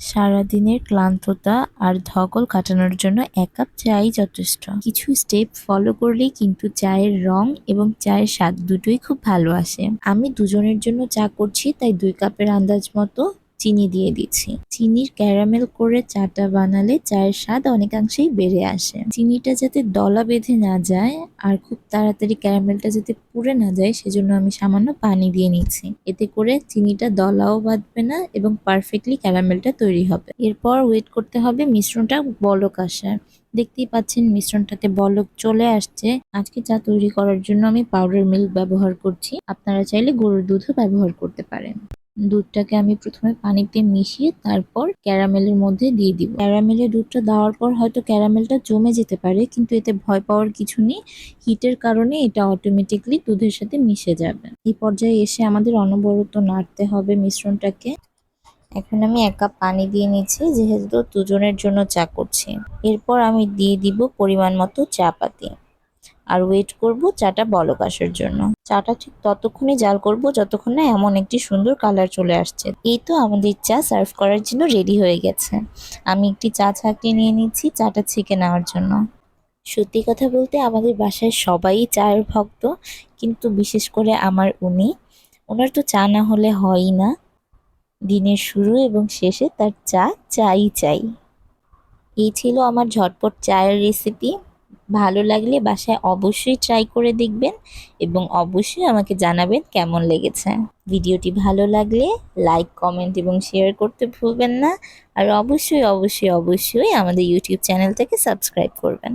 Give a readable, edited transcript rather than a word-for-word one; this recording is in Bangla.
সারাদিনের ক্লান্ততা আর ধকল কাটানোর জন্য ১ কাপ চাই যথেষ্ট। কিছু স্টেপ ফলো করলেই কিন্তু চায়ের রং এবং চায়ের স্বাদ দুটোই খুব ভালো আসে। আমি দুজনের জন্য চা করছি, তাই ২ কাপের আন্দাজ মতো চিনি দিয়ে দিচ্ছি। চিনির ক্যারামেল করে চাটা বানালে চায়ের স্বাদ অনেকাংশেই বেড়ে আসে। চিনিটা যাতে দলা বেঁধে না যায় আর খুব তাড়াতাড়ি ক্যারামেলটা যাতে পুড়ে না যায়, সেজন্য আমি সামান্য পানি দিয়ে নিচ্ছি। এতে করে চিনিটা দলাও বাঁধবে না এবং পারফেক্টলি ক্যারামেলটা তৈরি হবে। এরপর ওয়েট করতে হবে মিশ্রণটা বলক আসার। দেখতেই পাচ্ছেন মিশ্রণটাতে বলক চলে আসছে। আজকে চা তৈরি করার জন্য আমি পাউডার মিল্ক ব্যবহার করছি। আপনারা চাইলে গরুর দুধও ব্যবহার করতে পারেন। দুধটাকে আমি প্রথমে পানিতে মিশিয়ে তারপর ক্যারামেলের মধ্যে দিয়ে দিব। ক্যারামেলে দুধটা দেওয়ার পর হয়তো ক্যারামেলটা জমে যেতে পারে, কিন্তু এতে ভয় পাওয়ার কিছু নেই। হিটের কারণে এটা অটোমেটিকলি দুধের সাথে মিশে যাবে। এই পর্যায়ে এসে আমাদের অনবরত নাড়তে হবে মিশ্রণটাকে। এখন আমি ১ কাপ পানি দিয়ে নিচ্ছি, যেহেতু দুজনের জন্য চা করছি। এরপর আমি দিয়ে দিব পরিমাণ মতো চা পাতি আর ওয়েট করব চাটা বলক আসার জন্য। চাটা ঠিক ততক্ষণই জাল করব যতক্ষণ না এমন একটি সুন্দর কালার চলে আসছে। এই তো আমাদের চা সার্ভ করার জন্য রেডি হয়ে গেছে। আমি একটি চা ছাঁকনি নিয়ে নিচ্ছি চাটা ছেঁকে নেওয়ার জন্য। সত্যি কথা বলতে আমাদের বাসায় সবাই চায়ের ভক্ত, কিন্তু বিশেষ করে আমার উনি। ওনার তো চা না হলে হয়ই না। দিনের শুরু এবং শেষে তার চা চাই চাই। এই ছিল আমার ঝটপট চায়ের রেসিপি। ভালো লাগলে বাসায় অবশ্যই ট্রাই করে দেখবেন এবং অবশ্যই আমাকে জানাবেন কেমন লেগেছে। ভিডিওটি ভালো লাগলে লাইক, কমেন্ট এবং শেয়ার করতে ভুলবেন না। আর অবশ্যই অবশ্যই অবশ্যই আমাদের ইউটিউব চ্যানেলটাকে সাবস্ক্রাইব করবেন।